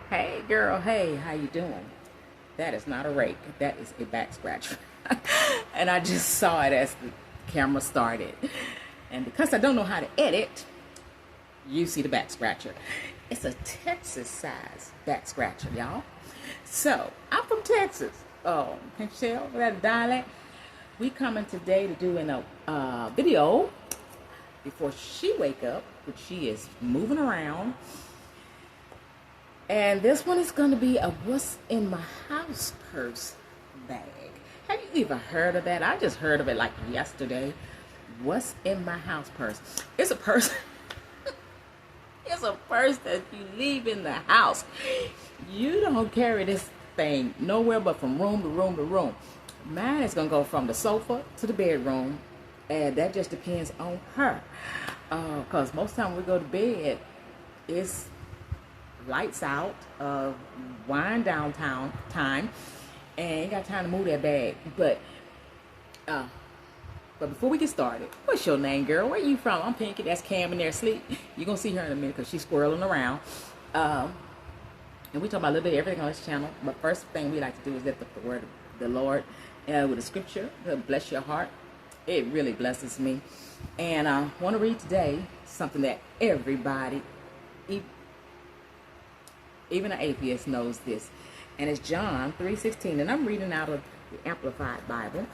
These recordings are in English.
Hey girl, hey, how you doing? That is not a rake. That is a back scratcher. And I just saw it as the camera started. And because I don't know how to edit, you see the back scratcher. It's a Texas size back scratcher, y'all. So, I'm from Texas. Oh, can't you tell that dialect? We coming today to do a video before she wake up, which she is moving around. And this one is going to be a what's in my house purse bag. Have you even heard of that? I just heard of it like yesterday. What's in my house purse? It's a purse. It's a purse that you leave in the house. You don't carry this thing nowhere but from room to room to room. Mine is going to go from the sofa to the bedroom. And that just depends on her. Because most time we go to bed, it's lights out, wind down time, and you got time to move that bag. But before we get started, what's your name, girl? Where you from? I'm Pinky. That's Cam in there asleep. You're gonna see her in a minute because she's squirreling around. And we talk about a little bit of everything on this channel. But first thing we like to do is lift up the word of the Lord with a scripture to bless your heart. It really blesses me. And I want to read today something that everybody, even an atheist, knows this. And it's John 3:16. And I'm reading out of the Amplified Bible.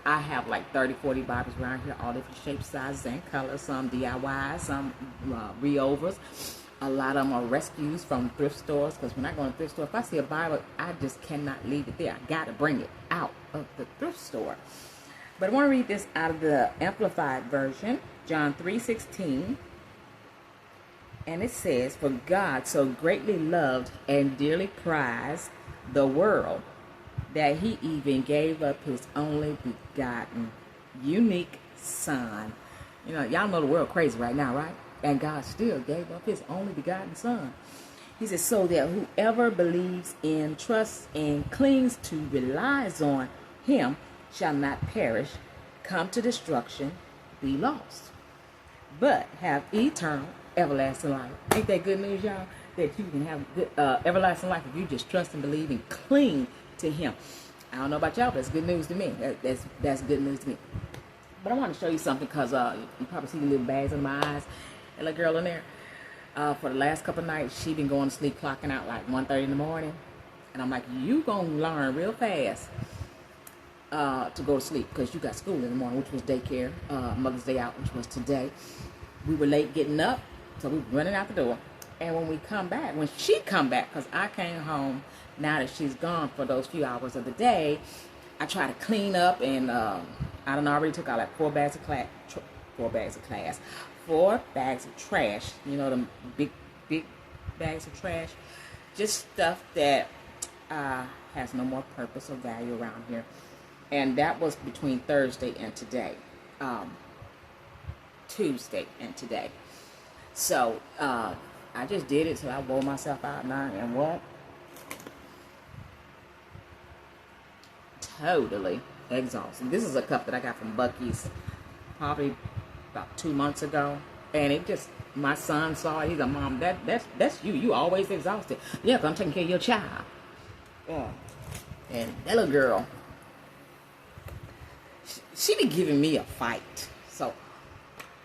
I have like 30, 40 Bibles around here, all different shapes, sizes, and colors. Some DIY, some reovers. A lot of them are rescues from thrift stores. Because when I go to the thrift store, if I see a Bible, I just cannot leave it there. I got to bring it out of the thrift store. But I want to read this out of the Amplified version. John 3:16. And it says, "For God so greatly loved and dearly prized the world that he even gave up his only begotten, unique son." You know, y'all know the world crazy right now, right? And God still gave up his only begotten son. He says, "So that whoever believes in, trusts, and clings to, relies on him shall not perish, come to destruction, be lost, but have eternal everlasting life." Ain't that good news, y'all? That you can have good, everlasting life if you just trust and believe and cling to him. I don't know about y'all, but it's good news to me. That's good news to me. But I want to show you something because you probably see the little bags in my eyes. That little girl in there, for the last couple of nights, she been going to sleep, clocking out like 1:30 in the morning. And I'm like, you going to learn real fast to go to sleep because you got school in the morning, which was daycare, Mother's Day out, which was today. We were late getting up. So we were running out the door. And when we come back, when she come back, because I came home now that she's gone for those few hours of the day, I try to clean up and I already took out like 4 bags of trash. You know, them big bags of trash. Just stuff that has no more purpose or value around here. And that was between Thursday and today. Tuesday and today. So, I just did it, so I wore myself out now, and what? Totally exhausted. This is a cup that I got from Buc-ee's probably about 2 months ago, and it just, my son saw it. He's like, "Mom, that's you. You always exhausted." Yeah, 'cause I'm taking care of your child. Yeah. And that little girl, she be giving me a fight. So,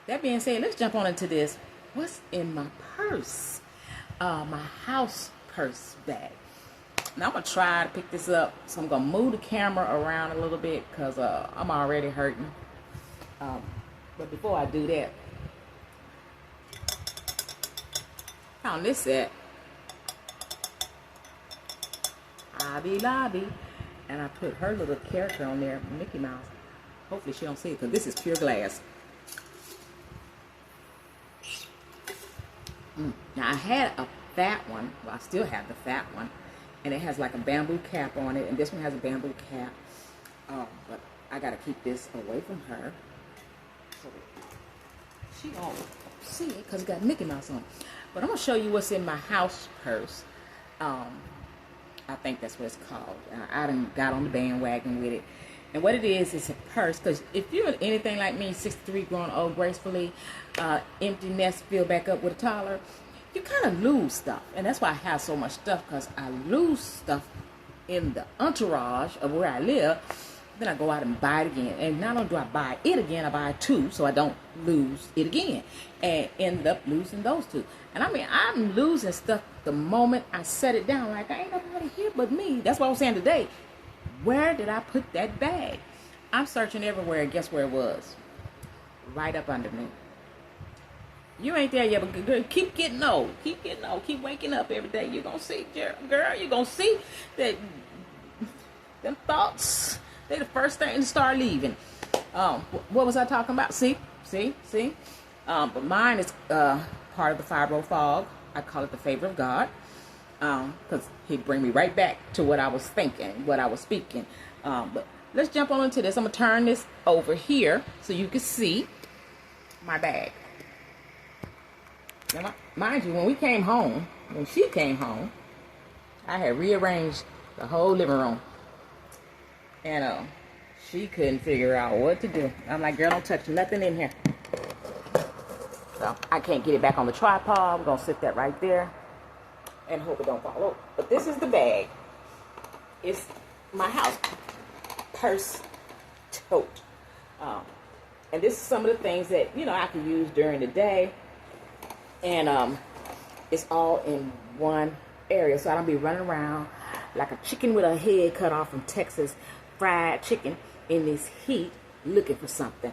that being said, let's jump on into this. What's in my purse? My house purse bag. Now I'm going to try to pick this up. So I'm going to move the camera around a little bit because I'm already hurting. But before I do that, found this at Hobby Lobby. And I put her little character on there, Mickey Mouse. Hopefully she don't see it because this is pure glass. Now I had a fat one. Well, I still have the fat one, and it has like a bamboo cap on it, and this one has a bamboo cap. But I gotta keep this away from her so she won't see it because it got Mickey Mouse on it. But I'm gonna show you what's in my house purse. I think that's what it's called. I done got on the bandwagon with it. And what it is a purse. Because if you're anything like me, 63, growing old gracefully, empty nest, fill back up with a toddler. you kind of lose stuff. And that's why I have so much stuff, because I lose stuff in the entourage of where I live. Then I go out and buy it again. And not only do I buy it again, I buy two so I don't lose it again. And end up losing those two. And I mean, I'm losing stuff the moment I set it down. Like, I ain't nobody here but me. That's what I was saying today. Where did I put that bag? I'm searching everywhere, and guess where it was? Right up under me. You ain't there yet, but girl, keep getting old. Keep getting old. Keep waking up every day. You're going to see, girl, you're going to see that them thoughts, they the first thing to start leaving. What was I talking about? See? But mine is part of the fibro fog. I call it the favor of God. Because he'd bring me right back to what I was thinking, what I was speaking. But let's jump on into this. I'm going to turn this over here so you can see my bag. Now, mind you, when she came home, I had rearranged the whole living room. And she couldn't figure out what to do. I'm like, girl, don't touch nothing in here. So I can't get it back on the tripod. We're going to sit that right there and hope it don't fall over. But this is the bag. It's my house purse tote. And this is some of the things that, I can use during the day. And it's all in one area. So I don't be running around like a chicken with a head cut off from Texas fried chicken in this heat looking for something.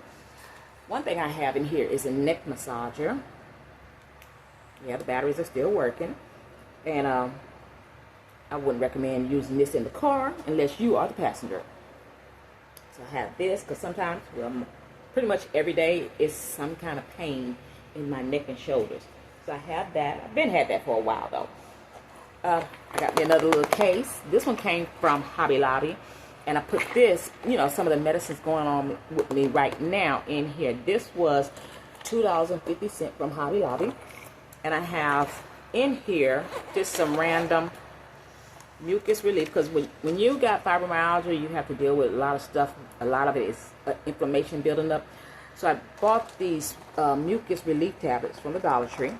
One thing I have in here is a neck massager. Yeah, the batteries are still working. And I wouldn't recommend using this in the car unless you are the passenger. So I have this because sometimes, pretty much every day is some kind of pain in my neck and shoulders. So I have that. I've had that for a while though. I got me another little case. This one came from Hobby Lobby. And I put this, some of the medicines going on with me right now in here. This was $2.50 from Hobby Lobby. And I have in here just some random mucus relief. Because when you got fibromyalgia, you have to deal with a lot of stuff. A lot of it is inflammation building up. So I bought these mucus relief tablets from the Dollar Tree.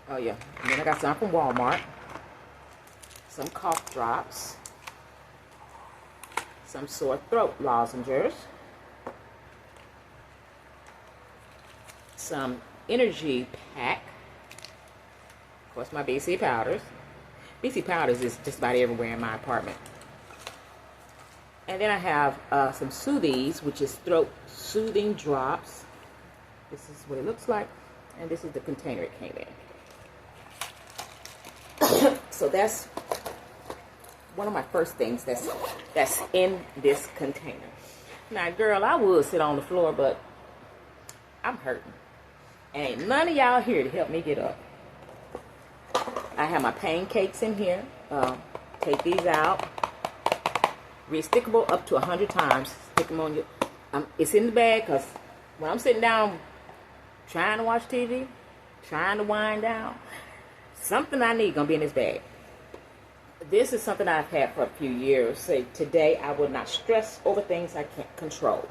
Oh, yeah. And then I got some from Walmart. Some cough drops. Some sore throat lozenges. Some energy pack. Of course, my BC powders. BC powders is just about everywhere in my apartment. And then I have some Soothies, which is throat soothing drops. This is what it looks like. And this is the container it came in. So that's one of my first things that's in this container. Now, girl, I would sit on the floor, but I'm hurting. And ain't none of y'all here to help me get up. I have my pancakes in here. Take these out. Restickable up to 100 times. Stick them on your... it's in the bag because when I'm sitting down trying to watch TV, trying to wind down, something I need gonna be in this bag. This is something I've had for a few years. Say today I would not stress over things I can't control.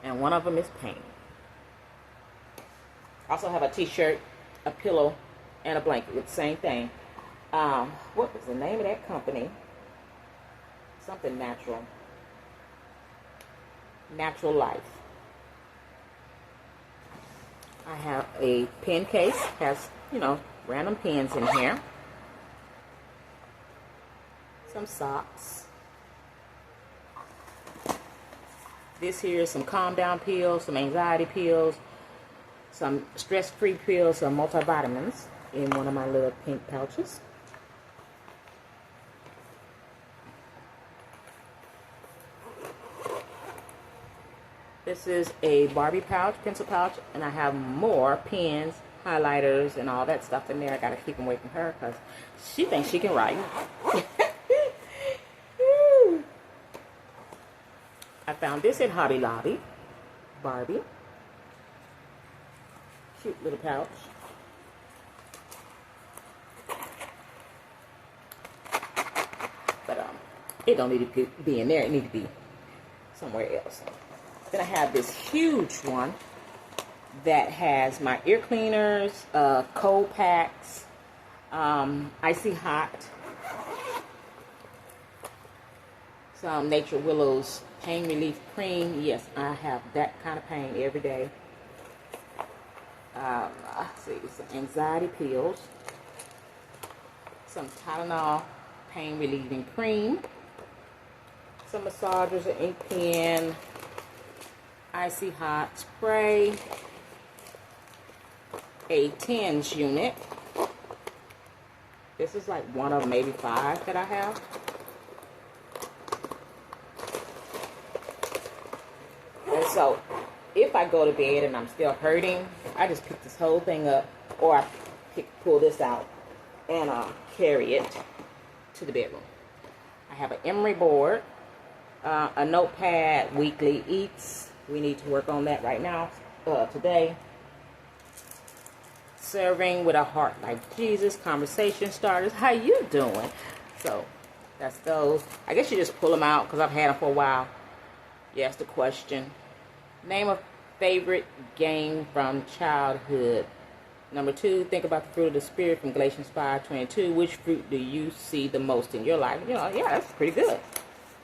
And one of them is pain. I also have a t-shirt, a pillow, and a blanket with the same thing. What was the name of that company? Something natural. Natural Life. I have a pen case. Has, random pens in here. Some socks. This here is some calm down pills, some anxiety pills, some stress-free pills, some multivitamins in one of my little pink pouches. This is a Barbie pouch, pencil pouch, and I have more pens, highlighters, and all that stuff in there. I gotta keep them away from her because she thinks she can write. I found this at Hobby Lobby. Barbie. Cute little pouch. But it don't need to be in there. It needs to be somewhere else. Then I have this huge one. that has my ear cleaners, cold packs, icy hot, some Nature Willows pain relief cream. Yes, I have that kind of pain every day. Let's see, some anxiety pills, some Tylenol pain relieving cream, some massagers, an ink pen, icy hot spray, a TENS unit. This is like one of maybe 5 that I have. And so if I go to bed and I'm still hurting, I just pick this whole thing up, or I pull this out and carry it to the bedroom. I have an emery board, a notepad, weekly eats. We need to work on that right now, today. Serving with a heart like Jesus, conversation starters. How you doing? So that's those. I guess you just pull them out because I've had them for a while. You ask the question. Name a favorite game from childhood. Number 2, think about the fruit of the Spirit from Galatians 5:22. Which fruit do you see the most in your life? You know, yeah, that's pretty good.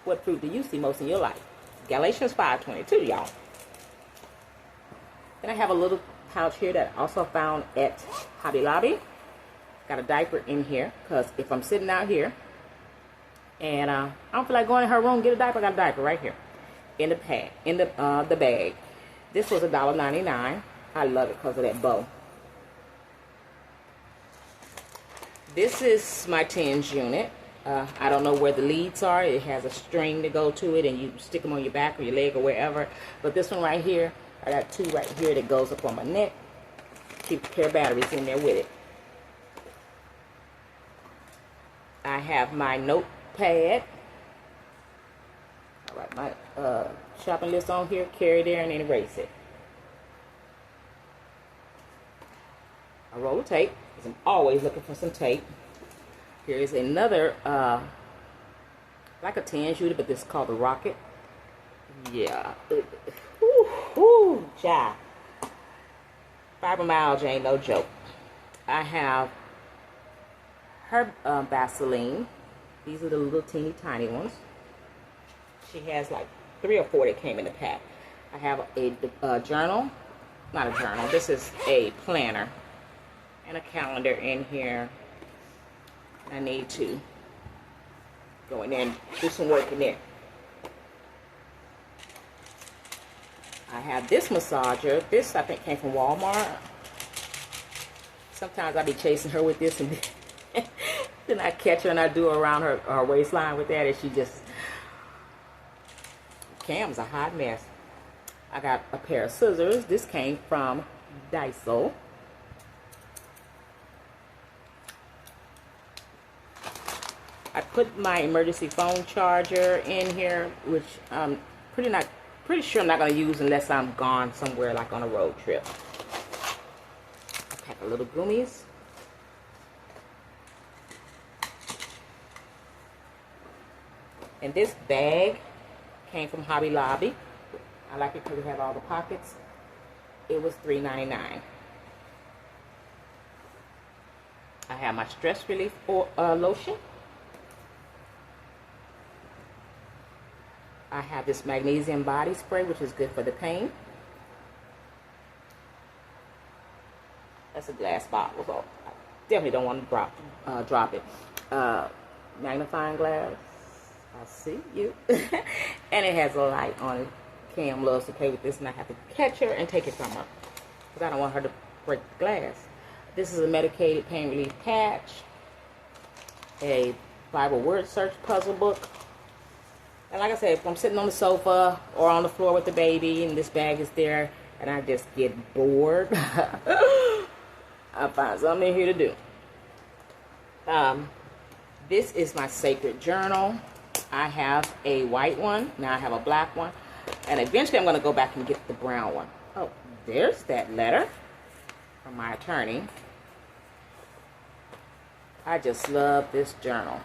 What fruit do you see most in your life? Galatians 5:22, y'all. Then I have a little pouch here that I also found at Hobby Lobby. Got a diaper in here because if I'm sitting out here and I don't feel like going in her room get a diaper, I got a diaper right here in the pad, in the bag. This was $1.99. I love it because of that bow. This is my TENS unit. I don't know where the leads are. It has a string to go to it, and you stick them on your back or your leg or wherever. But this one right here, I got 2 right here that goes up on my neck. Keep a pair of batteries in there with it. I have my notepad. I write my shopping list on here, carry there, and then erase it. A roll of tape, because I'm always looking for some tape. Here is another, like a TENS unit, but this is called the Rocket. Yeah. Whoo, child. Fibromyalgia ain't no joke. I have her Vaseline. These are the little teeny tiny ones. She has like 3 or 4 that came in the pack. I have a journal. Not a journal. This is a planner. And a calendar in here. I need to go in there and do some work in there. I have this massager. This, I think, came from Walmart. Sometimes I be chasing her with this, and then I catch her and I do her around her waistline with that, and she just... Cam's a hot mess. I got a pair of scissors. This came from Daiso. I put my emergency phone charger in here, which I'm pretty sure I'm not going to use unless I'm gone somewhere, like on a road trip. I pack a little gummies. And this bag came from Hobby Lobby. I like it because it have all the pockets. It was $3.99. I have my stress relief lotion. I have this magnesium body spray, which is good for the pain. That's a glass bottle, so I definitely don't want to drop it. Magnifying glass. I see you. And it has a light on it. Cam loves to play with this, and I have to catch her and take it from her because I don't want her to break the glass. This is a medicated pain relief patch. A Bible word search puzzle book. And like I said, if I'm sitting on the sofa or on the floor with the baby and this bag is there and I just get bored, I find something in here to do. This is my sacred journal. I have a white one. Now I have a black one. And eventually I'm going to go back and get the brown one. Oh, there's that letter from my attorney. I just love this journal.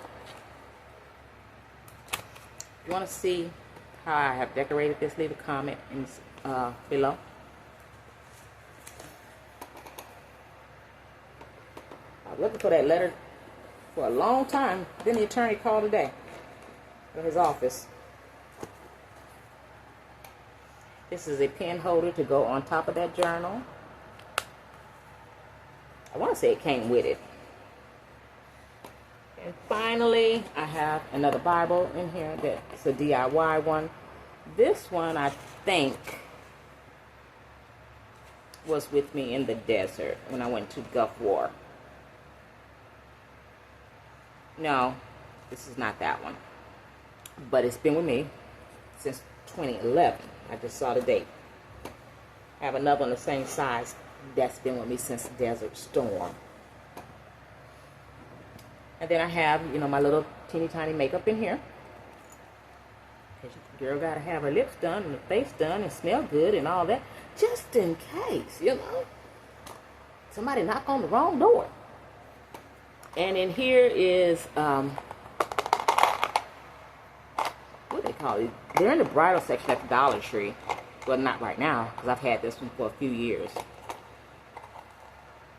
If you want to see how I have decorated this, leave a comment below. was looking for that letter for a long time. Then the attorney called today from his office. This is a pen holder to go on top of that journal. I want to say it came with it. And finally, I have another Bible in here that's a DIY one. This one, I think, was with me in the desert when I went to Gulf War. No, this is not that one. But it's been with me since 2011. I just saw the date. I have another one the same size that's been with me since Desert Storm. And then I have, you know, my little teeny tiny makeup in here. Because your girl got to have her lips done and her face done and smell good and all that. Just in case, you know, somebody knock on the wrong door. And in here is, what do they call it? They're in the bridal section at the Dollar Tree. Well, not right now, because I've had this one for a few years.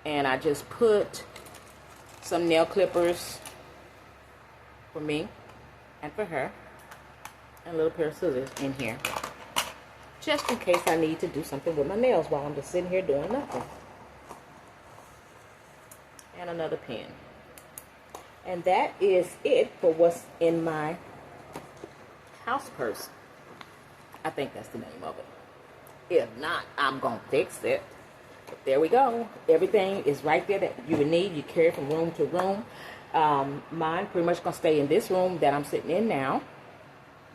And I just put some nail clippers for me and for her. And a little pair of scissors in here. Just in case I need to do something with my nails while I'm just sitting here doing nothing. And another pen. And that is it for what's in my house purse. I think that's the name of it. If not, I'm going to fix it. But there we go. Everything is right there that you would need. You carry from room to room. Mine pretty much going to stay in this room that I'm sitting in now.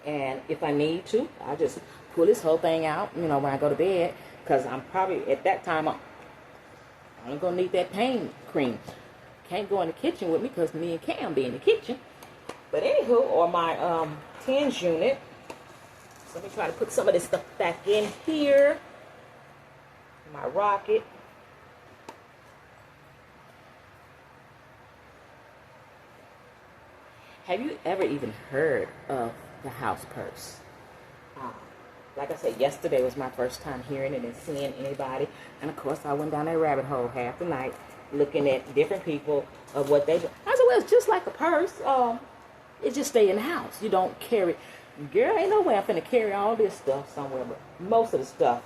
And if I need to, I'll just pull this whole thing out, you know, when I go to bed. Because I'm probably, at that time, I'm going to need that pain cream. Can't go in the kitchen with me because me and Cam be in the kitchen. But anywho, or my tens unit. So let me try to put some of this stuff back in here. My rocket. Have you ever even heard of the house purse? Like I said, yesterday was my first time hearing it and seeing anybody. And of course, I went down that rabbit hole half the night looking at different people of what they do. I said, well, it's just like a purse. It just stay in the house. You don't carry. Girl, ain't no way I'm finna carry all this stuff somewhere. But most of the stuff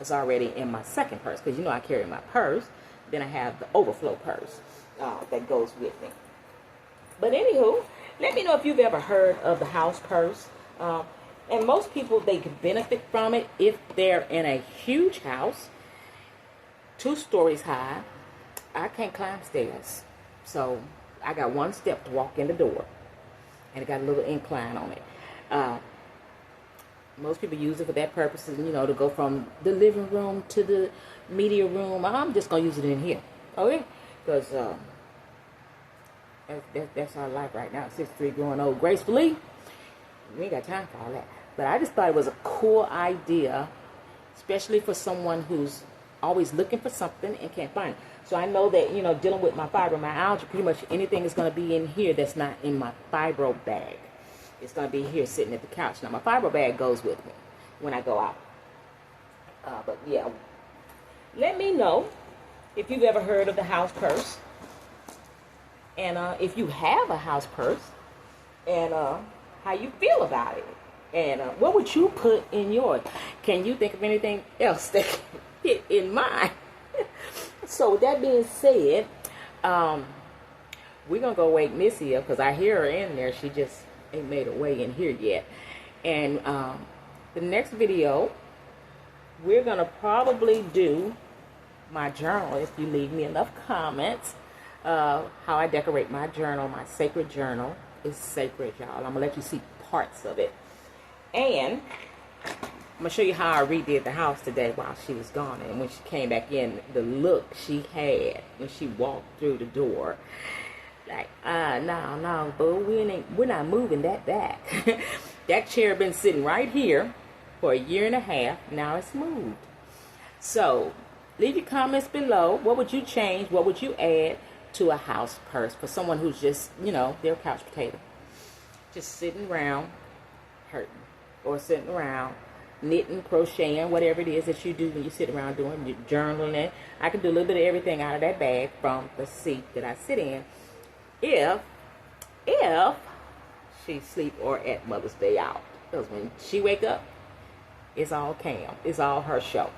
is already in my second purse. Because you know I carry my purse. Then I have the overflow purse that goes with me. But anywho, let me know if you've ever heard of the house purse. And most people, they can benefit from it if they're in a huge house, 2 stories high. I can't climb stairs. So I got one step to walk in the door. And it got a little incline on it. Most people use it for that purpose, you know, to go from the living room to the media room. I'm just going to use it in here. Okay? Because that's our life right now. 63 growing old gracefully. We ain't got time for all that. But I just thought it was a cool idea, especially for someone who's always looking for something and can't find it. So I know that, you know, dealing with my fibromyalgia, pretty much anything is going to be in here that's not in my fibro bag. It's going to be here sitting at the couch. Now, my fibro bag goes with me when I go out. But, yeah. Let me know if you've ever heard of the house purse. And if you have a house purse. And how you feel about it. And what would you put in yours? Can you think of anything else that can fit in mine? So, with that being said, we're going to go wake Missy up. Because I hear her in there. She just ain't made her way in here yet. And the next video, we're going to probably do my journal, if you leave me enough comments, how I decorate my journal. My sacred journal is sacred, y'all. I'm going to let you see parts of it. And I'm going to show you how I redid the house today while she was gone. And when she came back in, the look she had when she walked through the door. Like, no, boo, we're not moving that back. That chair been sitting right here for 1.5 years. Now it's moved. So, leave your comments below. What would you change? What would you add to a house purse for someone who's just, you know, they're a couch potato? Just sitting around hurting. Or sitting around knitting, crocheting, whatever it is that you do when you sit around doing journaling. I can do a little bit of everything out of that bag from the seat that I sit in. If she sleep or at Mother's Day out. Because when she wake up, it's all Cam. It's all her show.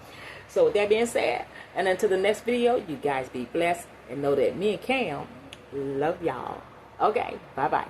So with that being said, and until the next video, you guys be blessed and know that me and Cam love y'all. Okay, bye-bye.